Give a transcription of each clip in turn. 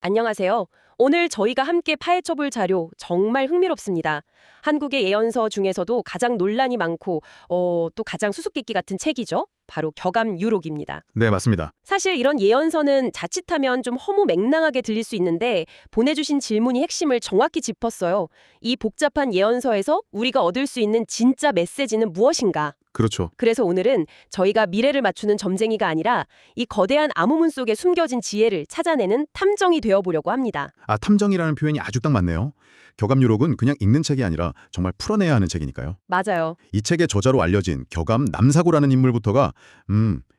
안녕하세요. 오늘 저희가 함께 파헤쳐볼 자료 정말 흥미롭습니다. 한국의 예언서 중에서도 가장 논란이 많고 또 가장 수수께끼 같은 책이죠. 바로 격암유록입니다. 네, 맞습니다. 사실 이런 예언서는 자칫하면 좀 허무맹랑하게 들릴 수 있는데 보내주신 질문이 핵심을 정확히 짚었어요. 이 복잡한 예언서에서 우리가 얻을 수 있는 진짜 메시지는 무엇인가? 그렇죠. 그래서 오늘은 저희가 미래를 맞추는 점쟁이가 아니라 이 거대한 암호문 속에 숨겨진 지혜를 찾아내는 탐정이 되어보려고 합니다. 탐정이라는 표현이 아주 딱 맞네요. 격암유록은 그냥 읽는 책이 아니라 정말 풀어내야 하는 책이니까요. 맞아요. 이 책의 저자로 알려진 격암 남사고라는 인물부터가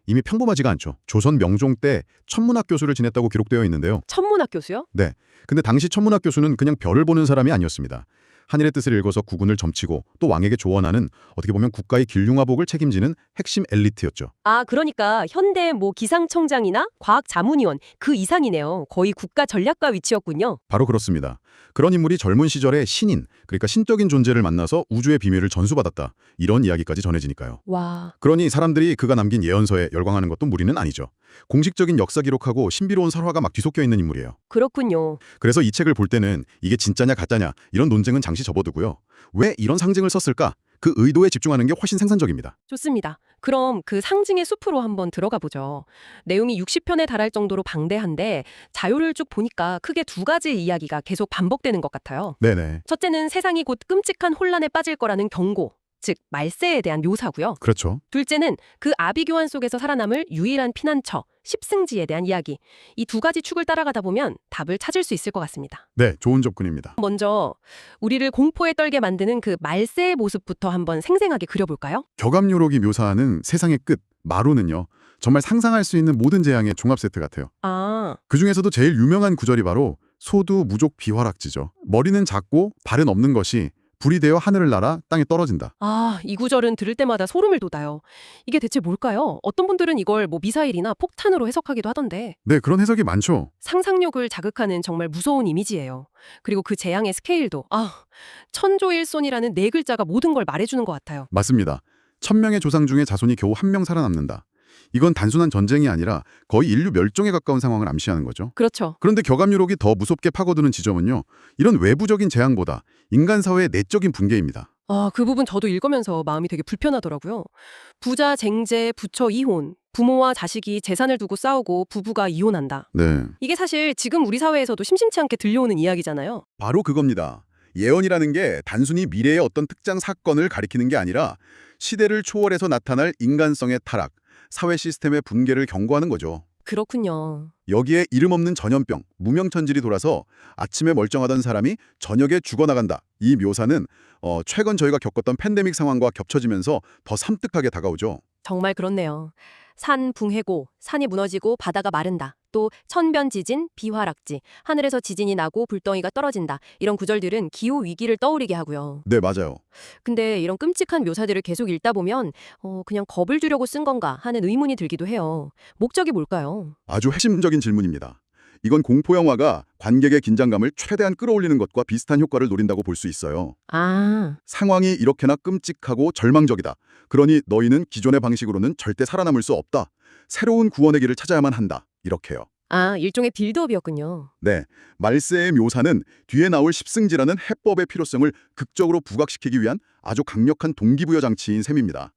이미 평범하지가 않죠. 조선 명종 때 천문학 교수를 지냈다고 기록되어 있는데요. 천문학 교수요? 네. 근데 당시 천문학 교수는 그냥 별을 보는 사람이 아니었습니다. 하늘의 뜻을 읽어서 국운을 점치고 또 왕에게 조언하는, 어떻게 보면 국가의 길흉화복을 책임지는 핵심 엘리트였죠. 그러니까 현대 기상청장이나 과학자문위원 그 이상이네요. 거의 국가 전략가 위치였군요. 바로 그렇습니다. 그런 인물이 젊은 시절에 신인, 그러니까 신적인 존재를 만나서 우주의 비밀을 전수받았다. 이런 이야기까지 전해지니까요. 와, 그러니 사람들이 그가 남긴 예언서에 열광하는 것도 무리는 아니죠. 공식적인 역사 기록하고 신비로운 설화가 막 뒤섞여 있는 인물이에요. 그렇군요. 그래서 이 책을 볼 때는 이게 진짜냐 가짜냐 이런 논쟁은 잠시 접어두고요. 왜 이런 상징을 썼을까? 그 의도에 집중하는 게 훨씬 생산적입니다. 좋습니다. 그럼 그 상징의 숲으로 한번 들어가 보죠. 내용이 60편에 달할 정도로 방대한데 자료를 쭉 보니까 크게 두 가지 이야기가 계속 반복되는 것 같아요. 네네. 첫째는 세상이 곧 끔찍한 혼란에 빠질 거라는 경고, 즉 말세에 대한 묘사고요. 그렇죠. 둘째는 그 아비교환 속에서 살아남을 유일한 피난처, 십승지에 대한 이야기. 이 두 가지 축을 따라가다 보면 답을 찾을 수 있을 것 같습니다. 네, 좋은 접근입니다. 먼저 우리를 공포에 떨게 만드는 그 말세의 모습부터 한번 생생하게 그려볼까요? 격암유록이 묘사하는 세상의 끝, 마루는요. 정말 상상할 수 있는 모든 재앙의 종합 세트 같아요. 그중에서도 제일 유명한 구절이 바로 소두 무족 비화락지죠. 머리는 작고 발은 없는 것이 불이 되어 하늘을 날아 땅에 떨어진다. 이 구절은 들을 때마다 소름을 돋아요. 이게 대체 뭘까요? 어떤 분들은 이걸 미사일이나 폭탄으로 해석하기도 하던데 네, 그런 해석이 많죠. 상상력을 자극하는 정말 무서운 이미지예요. 그리고 그 재앙의 스케일도 천조일손이라는 네 글자가 모든 걸 말해주는 것 같아요. 맞습니다. 1000명의 조상 중에 자손이 겨우 한 명 살아남는다. 이건 단순한 전쟁이 아니라 거의 인류 멸종에 가까운 상황을 암시하는 거죠. 그렇죠. 그런데 격암유록이 더 무섭게 파고드는 지점은요. 이런 외부적인 재앙보다 인간 사회의 내적인 붕괴입니다. 그 부분 저도 읽으면서 마음이 되게 불편하더라고요. 부자 쟁제, 부처 이혼, 부모와 자식이 재산을 두고 싸우고 부부가 이혼한다. 네, 이게 사실 지금 우리 사회에서도 심심치 않게 들려오는 이야기잖아요. 바로 그겁니다. 예언이라는 게 단순히 미래의 어떤 특정 사건을 가리키는 게 아니라 시대를 초월해서 나타날 인간성의 타락, 사회 시스템의 붕괴를 경고하는 거죠. 그렇군요. 여기에 이름 없는 전염병, 무명천질이 돌아서 아침에 멀쩡하던 사람이 저녁에 죽어나간다. 이 묘사는 최근 저희가 겪었던 팬데믹 상황과 겹쳐지면서 더 섬뜩하게 다가오죠. 정말 그렇네요. 산 붕해고, 산이 무너지고 바다가 마른다. 또 천변지진, 비화락지, 하늘에서 지진이 나고 불덩이가 떨어진다. 이런 구절들은 기후 위기를 떠올리게 하고요. 네, 맞아요. 근데 이런 끔찍한 묘사들을 계속 읽다 보면 그냥 겁을 주려고 쓴 건가 하는 의문이 들기도 해요. 목적이 뭘까요? 아주 핵심적인 질문입니다. 이건 공포 영화가 관객의 긴장감을 최대한 끌어올리는 것과 비슷한 효과를 노린다고 볼 수 있어요. 상황이 이렇게나 끔찍하고 절망적이다. 그러니 너희는 기존의 방식으로는 절대 살아남을 수 없다. 새로운 구원의 길을 찾아야만 한다. 이렇게요. 일종의 빌드업이었군요. 네, 말세의 묘사는 뒤에 나올 십승지라는 해법의 필요성을 극적으로 부각시키기 위한 아주 강력한 동기부여 장치인 셈입니다.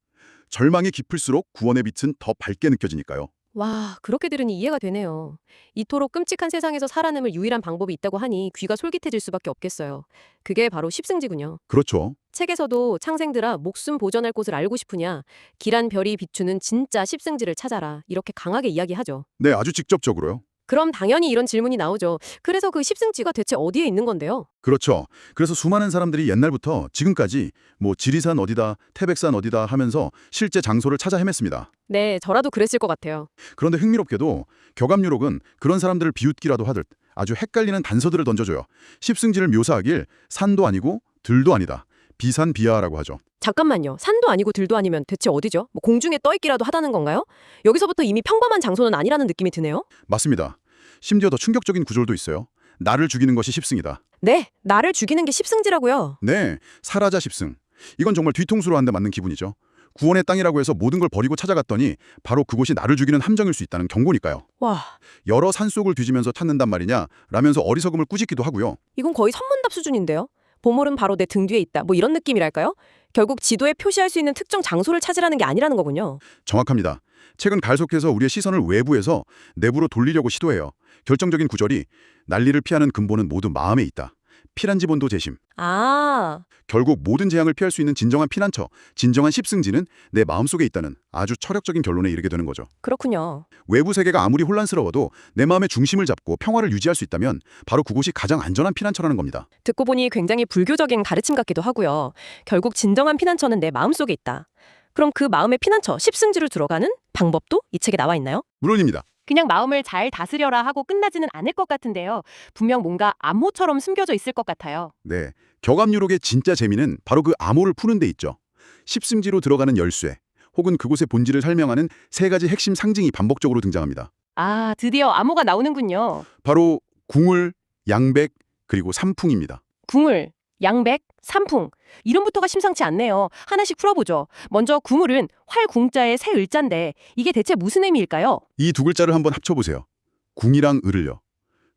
절망이 깊을수록 구원의 빛은 더 밝게 느껴지니까요. 와, 그렇게 들으니 이해가 되네요. 이토록 끔찍한 세상에서 살아남을 유일한 방법이 있다고 하니 귀가 솔깃해질 수밖에 없겠어요. 그게 바로 십승지군요. 그렇죠. 책에서도 창생들아 목숨 보전할 곳을 알고 싶으냐, 길한 별이 비추는 진짜 십승지를 찾아라, 이렇게 강하게 이야기하죠. 네, 아주 직접적으로요. 그럼 당연히 이런 질문이 나오죠. 그래서 그 십승지가 대체 어디에 있는 건데요? 그렇죠. 그래서 수많은 사람들이 옛날부터 지금까지 지리산 어디다, 태백산 어디다 하면서 실제 장소를 찾아 헤맸습니다. 네, 저라도 그랬을 것 같아요. 그런데 흥미롭게도 격암유록은 그런 사람들을 비웃기라도 하듯 아주 헷갈리는 단서들을 던져줘요. 십승지를 묘사하길 산도 아니고 들도 아니다. 비산비하라고 하죠. 잠깐만요. 산도 아니고 들도 아니면 대체 어디죠? 공중에 떠있기라도 하다는 건가요? 여기서부터 이미 평범한 장소는 아니라는 느낌이 드네요. 맞습니다. 심지어 더 충격적인 구절도 있어요. 나를 죽이는 것이 십승이다. 네, 나를 죽이는 게 십승지라고요. 네, 사라자 십승. 이건 정말 뒤통수로 한 대 맞는 기분이죠. 구원의 땅이라고 해서 모든 걸 버리고 찾아갔더니 바로 그곳이 나를 죽이는 함정일 수 있다는 경고니까요. 와, 여러 산속을 뒤지면서 찾는단 말이냐 라면서 어리석음을 꾸짖기도 하고요. 이건 거의 선문답 수준인데요. 보물은 바로 내 등 뒤에 있다. 뭐 이런 느낌이랄까요? 결국 지도에 표시할 수 있는 특정 장소를 찾으라는 게 아니라는 거군요. 정확합니다. 책은 계속해서 우리의 시선을 외부에서 내부로 돌리려고 시도해요. 결정적인 구절이 난리를 피하는 근본은 모두 마음에 있다. 피란지본도 재심. 아, 결국 모든 재앙을 피할 수 있는 진정한 피난처, 진정한 십승지는 내 마음속에 있다는 아주 철학적인 결론에 이르게 되는 거죠. 그렇군요. 외부 세계가 아무리 혼란스러워도 내 마음의 중심을 잡고 평화를 유지할 수 있다면 바로 그곳이 가장 안전한 피난처라는 겁니다. 듣고 보니 굉장히 불교적인 가르침 같기도 하고요. 결국 진정한 피난처는 내 마음속에 있다. 그럼 그 마음의 피난처, 십승지로 들어가는 방법도 이 책에 나와 있나요? 물론입니다. 그냥 마음을 잘 다스려라 하고 끝나지는 않을 것 같은데요. 분명 뭔가 암호처럼 숨겨져 있을 것 같아요. 네, 격암유록의 진짜 재미는 바로 그 암호를 푸는 데 있죠. 십승지로 들어가는 열쇠, 혹은 그곳의 본질을 설명하는 세 가지 핵심 상징이 반복적으로 등장합니다. 아, 드디어 암호가 나오는군요. 바로 궁을, 양백, 그리고 삼풍입니다. 궁을, 양백, 삼풍. 이름부터가 심상치 않네요. 하나씩 풀어보죠. 먼저 궁을은 활궁자의 새 을자인데 이게 대체 무슨 의미일까요? 이 두 글자를 한번 합쳐보세요. 궁이랑 을을요.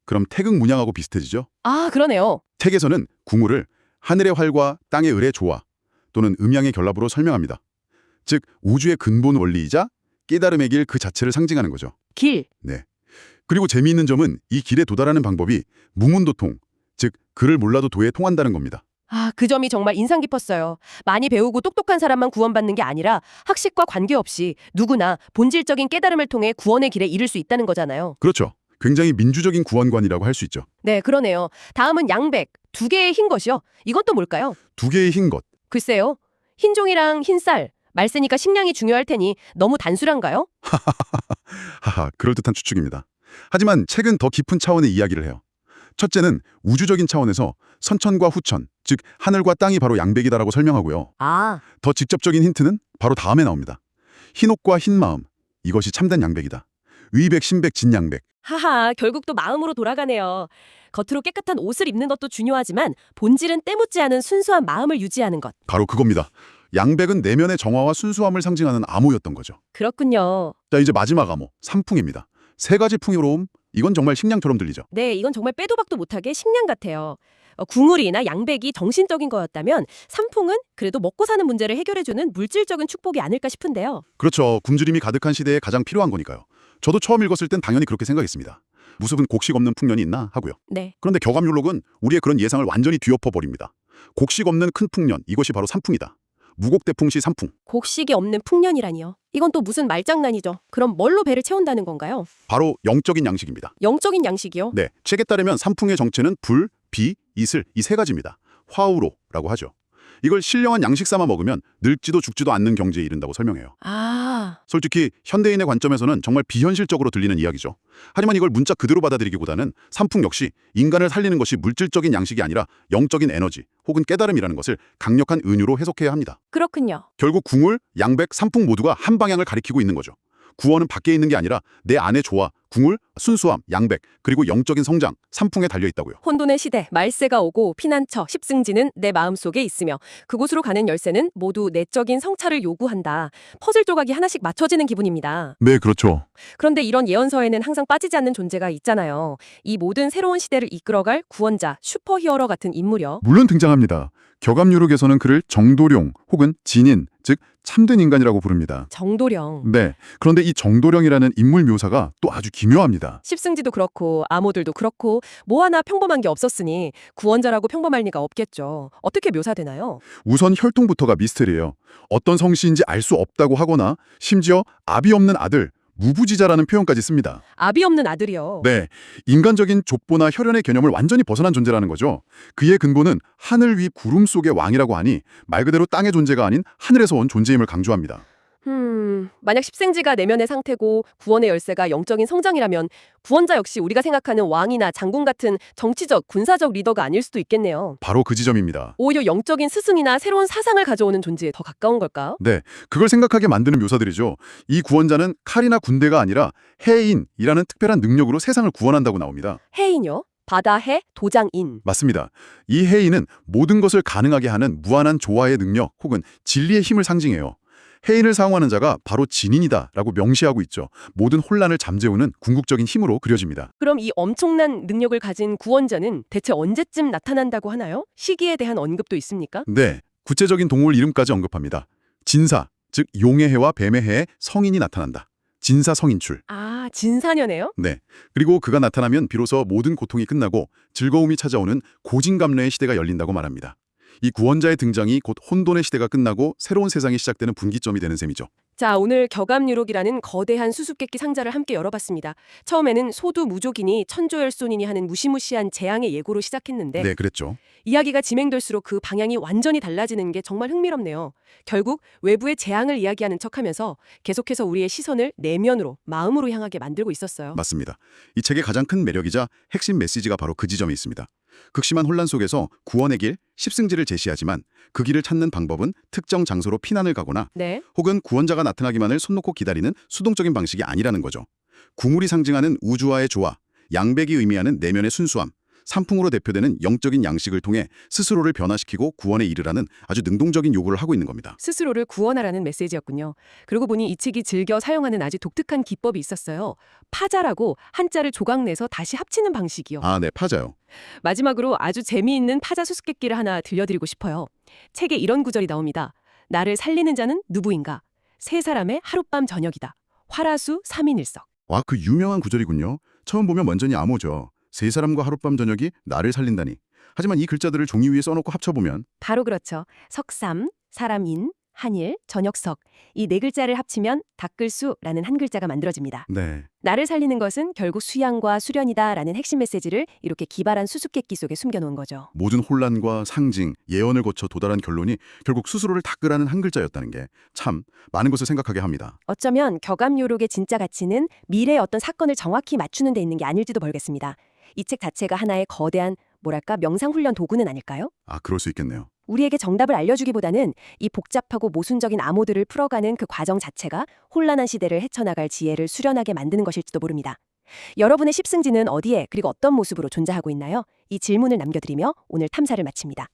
그럼 태극 문양하고 비슷해지죠? 아, 그러네요. 책에서는 궁을을 하늘의 활과 땅의 을의 조화 또는 음양의 결합으로 설명합니다. 즉 우주의 근본 원리이자 깨달음의 길 그 자체를 상징하는 거죠. 길. 네. 그리고 재미있는 점은 이 길에 도달하는 방법이 무문도통, 즉 글을 몰라도 도에 통한다는 겁니다. 아, 그 점이 정말 인상 깊었어요. 많이 배우고 똑똑한 사람만 구원받는 게 아니라 학식과 관계없이 누구나 본질적인 깨달음을 통해 구원의 길에 이를 수 있다는 거잖아요. 그렇죠. 굉장히 민주적인 구원관이라고 할 수 있죠. 네, 그러네요. 다음은 양백, 두 개의 흰 것이요. 이건 또 뭘까요? 두 개의 흰 것. 글쎄요. 흰종이랑 흰쌀. 말세니까 식량이 중요할 테니 너무 단순한가요? 하하, 그럴듯한 추측입니다. 하지만 책은 더 깊은 차원의 이야기를 해요. 첫째는 우주적인 차원에서 선천과 후천, 즉 하늘과 땅이 바로 양백이다라고 설명하고요. 아, 더 직접적인 힌트는 바로 다음에 나옵니다. 흰옷과 흰마음, 이것이 참된 양백이다. 의백, 신백, 진양백. 하하, 결국 또 마음으로 돌아가네요. 겉으로 깨끗한 옷을 입는 것도 중요하지만 본질은 때묻지 않은 순수한 마음을 유지하는 것. 바로 그겁니다. 양백은 내면의 정화와 순수함을 상징하는 암호였던 거죠. 그렇군요. 자, 이제 마지막 암호, 삼풍입니다. 세 가지 풍요로움, 이건 정말 식량처럼 들리죠. 네, 이건 정말 빼도 박도 못하게 식량 같아요. 궁울이나 양백이 정신적인 거였다면 삼풍은 그래도 먹고 사는 문제를 해결해주는 물질적인 축복이 아닐까 싶은데요. 그렇죠. 굶주림이 가득한 시대에 가장 필요한 거니까요. 저도 처음 읽었을 땐 당연히 그렇게 생각했습니다. 무슨 곡식 없는 풍년이 있나 하고요. 네. 그런데 격암율록은 우리의 그런 예상을 완전히 뒤엎어버립니다. 곡식 없는 큰 풍년, 이것이 바로 삼풍이다. 무곡대풍시 삼풍. 곡식이 없는 풍년이라니요. 이건 또 무슨 말장난이죠. 그럼 뭘로 배를 채운다는 건가요? 바로 영적인 양식입니다. 영적인 양식이요? 네, 책에 따르면 삼풍의 정체는 불, 비, 이슬 이 세 가지입니다. 화우로라고 하죠. 이걸 신령한 양식 삼아 먹으면 늙지도 죽지도 않는 경지에 이른다고 설명해요. 아, 솔직히 현대인의 관점에서는 정말 비현실적으로 들리는 이야기죠. 하지만 이걸 문자 그대로 받아들이기보다는 삼풍 역시 인간을 살리는 것이 물질적인 양식이 아니라 영적인 에너지 혹은 깨달음이라는 것을 강력한 은유로 해석해야 합니다. 그렇군요. 결국 궁울, 양백, 삼풍 모두가 한 방향을 가리키고 있는 거죠. 구원은 밖에 있는 게 아니라 내 안에 조화, 궁울, 순수함, 양백, 그리고 영적인 성장, 삼풍에 달려있다고요. 혼돈의 시대, 말세가 오고 피난처, 십승지는 내 마음속에 있으며 그곳으로 가는 열쇠는 모두 내적인 성찰을 요구한다. 퍼즐 조각이 하나씩 맞춰지는 기분입니다. 네, 그렇죠. 그런데 이런 예언서에는 항상 빠지지 않는 존재가 있잖아요. 이 모든 새로운 시대를 이끌어갈 구원자, 슈퍼히어로 같은 인물이요. 물론 등장합니다. 격암유록에서는 그를 정도령 혹은 진인, 즉 참된 인간이라고 부릅니다. 정도령. 네, 그런데 이 정도령이라는 인물 묘사가 또 아주 기묘합니다. 십승지도 그렇고 암호들도 그렇고 뭐 하나 평범한 게 없었으니 구원자라고 평범할 리가 없겠죠. 어떻게 묘사되나요? 우선 혈통부터가 미스터리예요. 어떤 성씨인지 알 수 없다고 하거나 심지어 압이 없는 아들, 무부지자라는 표현까지 씁니다. 압이 없는 아들이요. 네, 인간적인 족보나 혈연의 개념을 완전히 벗어난 존재라는 거죠. 그의 근본은 하늘 위 구름 속의 왕이라고 하니 말 그대로 땅의 존재가 아닌 하늘에서 온 존재임을 강조합니다. 만약 십생지가 내면의 상태고 구원의 열쇠가 영적인 성장이라면 구원자 역시 우리가 생각하는 왕이나 장군 같은 정치적, 군사적 리더가 아닐 수도 있겠네요. 바로 그 지점입니다. 오히려 영적인 스승이나 새로운 사상을 가져오는 존재에 더 가까운 걸까요? 네, 그걸 생각하게 만드는 묘사들이죠. 이 구원자는 칼이나 군대가 아니라 해인이라는 특별한 능력으로 세상을 구원한다고 나옵니다. 해인요? 바다, 해, 도장인. 맞습니다. 이 해인은 모든 것을 가능하게 하는 무한한 조화의 능력 혹은 진리의 힘을 상징해요. 해인을 사용하는 자가 바로 진인이다라고 명시하고 있죠. 모든 혼란을 잠재우는 궁극적인 힘으로 그려집니다. 그럼 이 엄청난 능력을 가진 구원자는 대체 언제쯤 나타난다고 하나요? 시기에 대한 언급도 있습니까? 네, 구체적인 동물 이름까지 언급합니다. 진사, 즉 용의 해와 뱀의 해에 성인이 나타난다. 진사 성인출. 아, 진사녀네요? 네, 그리고 그가 나타나면 비로소 모든 고통이 끝나고 즐거움이 찾아오는 고진감래의 시대가 열린다고 말합니다. 이 구원자의 등장이 곧 혼돈의 시대가 끝나고 새로운 세상이 시작되는 분기점이 되는 셈이죠. 자, 오늘 격암유록이라는 거대한 수수께끼 상자를 함께 열어봤습니다. 처음에는 소두 무족이니 천조열손이니 하는 무시무시한 재앙의 예고로 시작했는데 네, 그랬죠. 이야기가 진행될수록 그 방향이 완전히 달라지는 게 정말 흥미롭네요. 결국 외부의 재앙을 이야기하는 척하면서 계속해서 우리의 시선을 내면으로, 마음으로 향하게 만들고 있었어요. 맞습니다. 이 책의 가장 큰 매력이자 핵심 메시지가 바로 그 지점에 있습니다. 극심한 혼란 속에서 구원의 길, 십승지를 제시하지만 그 길을 찾는 방법은 특정 장소로 피난을 가거나 네. 혹은 구원자가 나타나기만을 손 놓고 기다리는 수동적인 방식이 아니라는 거죠. 궁울이 상징하는 우주와의 조화, 양백이 의미하는 내면의 순수함, 산풍으로 대표되는 영적인 양식을 통해 스스로를 변화시키고 구원에 이르라는 아주 능동적인 요구를 하고 있는 겁니다. 스스로를 구원하라는 메시지였군요. 그러고 보니 이 책이 즐겨 사용하는 아주 독특한 기법이 있었어요. 파자라고 한자를 조각내서 다시 합치는 방식이요. 아, 네, 파자요. 마지막으로 아주 재미있는 파자 수수께끼를 하나 들려드리고 싶어요. 책에 이런 구절이 나옵니다. 나를 살리는 자는 누구인가? 세 사람의 하룻밤 저녁이다. 화라수 3인1석. 와, 그 유명한 구절이군요. 처음 보면 완전히 암호죠. 세 사람과 하룻밤 저녁이 나를 살린다니. 하지만 이 글자들을 종이 위에 써놓고 합쳐보면 바로 그렇죠. 석삼, 사람인, 한일, 저녁석. 이 네 글자를 합치면 닭글수라는 한 글자가 만들어집니다. 네, 나를 살리는 것은 결국 수양과 수련이다라는 핵심 메시지를 이렇게 기발한 수수께끼 속에 숨겨놓은 거죠. 모든 혼란과 상징, 예언을 거쳐 도달한 결론이 결국 스스로를 닦으라는 한 글자였다는 게 참 많은 것을 생각하게 합니다. 어쩌면 격암요록의 진짜 가치는 미래의 어떤 사건을 정확히 맞추는 데 있는 게 아닐지도 모르겠습니다. 이 책 자체가 하나의 거대한 명상훈련 도구는 아닐까요? 아, 그럴 수 있겠네요. 우리에게 정답을 알려주기보다는 이 복잡하고 모순적인 암호들을 풀어가는 그 과정 자체가 혼란한 시대를 헤쳐나갈 지혜를 수련하게 만드는 것일지도 모릅니다. 여러분의 십승지는 어디에 그리고 어떤 모습으로 존재하고 있나요? 이 질문을 남겨드리며 오늘 탐사를 마칩니다.